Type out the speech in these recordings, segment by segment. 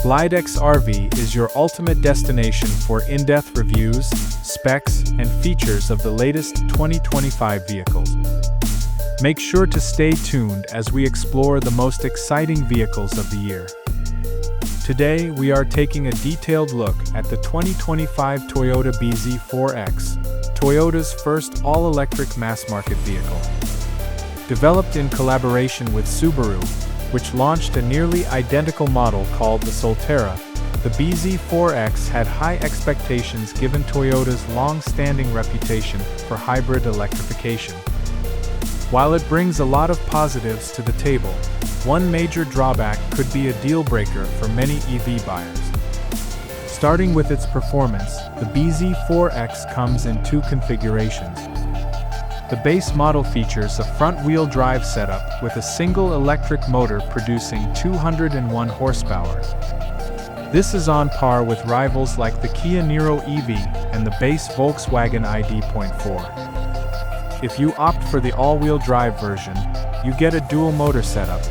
Glidex RV is your ultimate destination for in-depth reviews, specs, and features of the latest 2025 vehicles. Make sure to stay tuned as we explore the most exciting vehicles of the year. Today, we are taking a detailed look at the 2025 Toyota bZ4X, Toyota's first all-electric mass-market vehicle. Developed in collaboration with Subaru, which launched a nearly identical model called the Solterra, the bZ4X had high expectations given Toyota's long-standing reputation for hybrid electrification. While it brings a lot of positives to the table, one major drawback could be a deal-breaker for many EV buyers. Starting with its performance, the bZ4X comes in two configurations. The base model features a front-wheel drive setup with a single electric motor producing 201 horsepower. This is on par with rivals like the Kia Niro EV and the base Volkswagen ID.4. If you opt for the all-wheel drive version, you get a dual motor setup,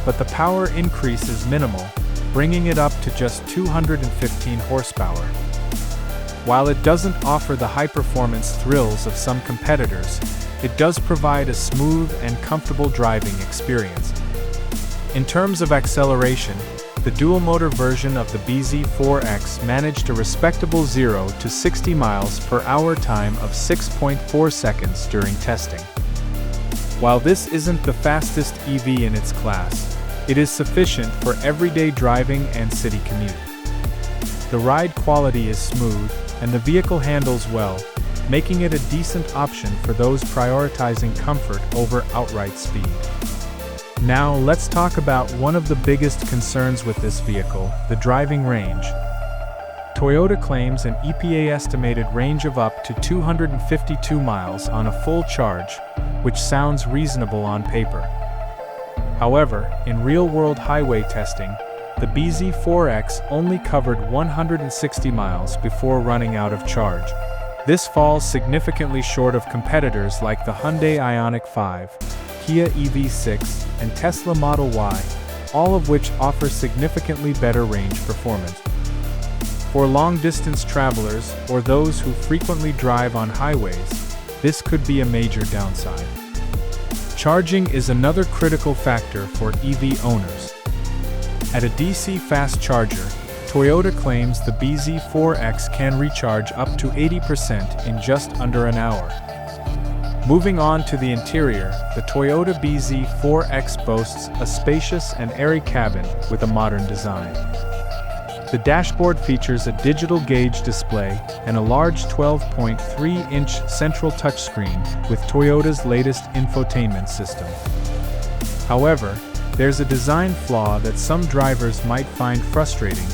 but the power increase is minimal, bringing it up to just 215 horsepower. While it doesn't offer the high-performance thrills of some competitors, it does provide a smooth and comfortable driving experience. In terms of acceleration, the dual-motor version of the bZ4X managed a respectable 0 to 60 miles per hour time of 6.4 seconds during testing. While this isn't the fastest EV in its class, it is sufficient for everyday driving and city commute. The ride quality is smooth, and the vehicle handles well, making it a decent option for those prioritizing comfort over outright speed. Now let's talk about one of the biggest concerns with this vehicle, the driving range. Toyota claims an EPA-estimated range of up to 252 miles on a full charge, which sounds reasonable on paper. However, in real-world highway testing, the bZ4X only covered 160 miles before running out of charge. This falls significantly short of competitors like the Hyundai Ioniq 5, Kia EV6, and Tesla Model Y, all of which offer significantly better range performance. For long-distance travelers or those who frequently drive on highways, this could be a major downside. Charging is another critical factor for EV owners. At a DC fast charger, Toyota claims the bZ4X can recharge up to 80% in just under an hour. Moving on to the interior, the Toyota bZ4X boasts a spacious and airy cabin with a modern design. The dashboard features a digital gauge display and a large 12.3-inch central touchscreen with Toyota's latest infotainment system. However, there's a design flaw that some drivers might find frustrating.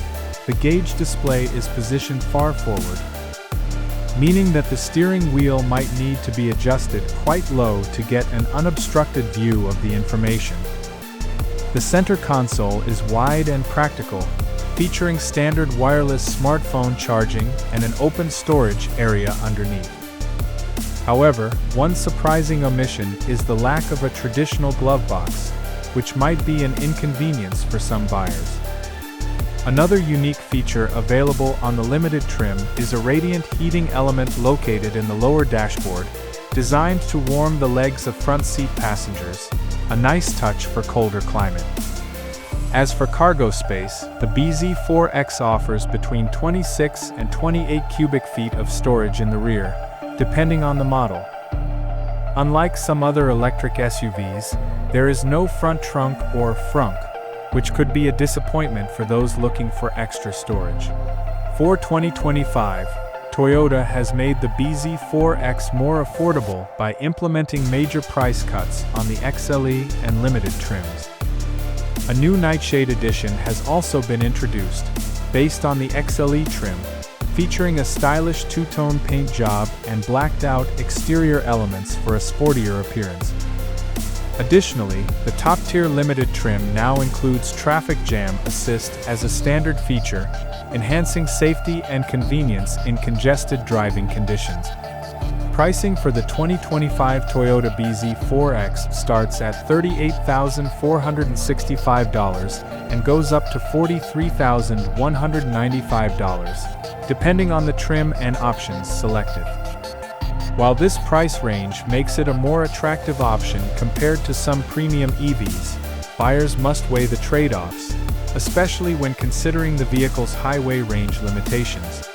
The gauge display is positioned far forward, meaning that the steering wheel might need to be adjusted quite low to get an unobstructed view of the information. The center console is wide and practical, featuring standard wireless smartphone charging and an open storage area underneath. However, one surprising omission is the lack of a traditional glove box, which might be an inconvenience for some buyers. Another unique feature available on the limited trim is a radiant heating element located in the lower dashboard, designed to warm the legs of front seat passengers, a nice touch for colder climate. As for cargo space, the bZ4X offers between 26 and 28 cubic feet of storage in the rear, depending on the model. Unlike some other electric SUVs, there is no front trunk or frunk, which could be a disappointment for those looking for extra storage. For 2025, Toyota has made the bZ4X more affordable by implementing major price cuts on the XLE and limited trims. A new Nightshade edition has also been introduced, based on the XLE trim, featuring a stylish two-tone paint job and blacked-out exterior elements for a sportier appearance. Additionally, the top-tier limited trim now includes traffic jam assist as a standard feature, enhancing safety and convenience in congested driving conditions. Pricing for the 2025 Toyota bZ4X starts at $38,465 and goes up to $43,195, depending on the trim and options selected. While this price range makes it a more attractive option compared to some premium EVs, buyers must weigh the trade-offs, especially when considering the vehicle's highway range limitations.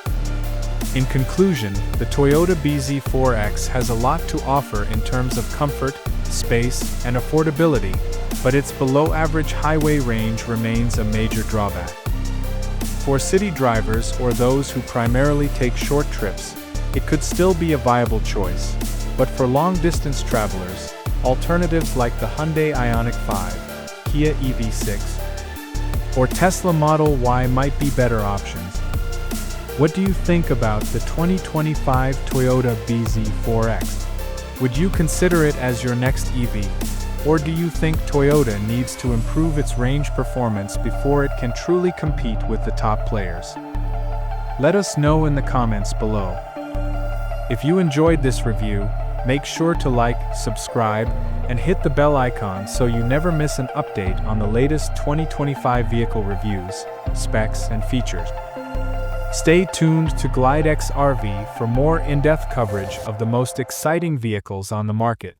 In conclusion, the Toyota bZ4X has a lot to offer in terms of comfort, space, and affordability, but its below-average highway range remains a major drawback. For city drivers or those who primarily take short trips, it could still be a viable choice, but for long-distance travelers, alternatives like the Hyundai Ioniq 5, Kia EV6, or Tesla Model Y might be better options. What do you think about the 2025 Toyota bZ4X? Would you consider it as your next EV? Or do you think Toyota needs to improve its range performance before it can truly compete with the top players? Let us know in the comments below. If you enjoyed this review, make sure to like, subscribe, and hit the bell icon so you never miss an update on the latest 2025 vehicle reviews, specs, and features. Stay tuned to GlideX RV for more in-depth coverage of the most exciting vehicles on the market.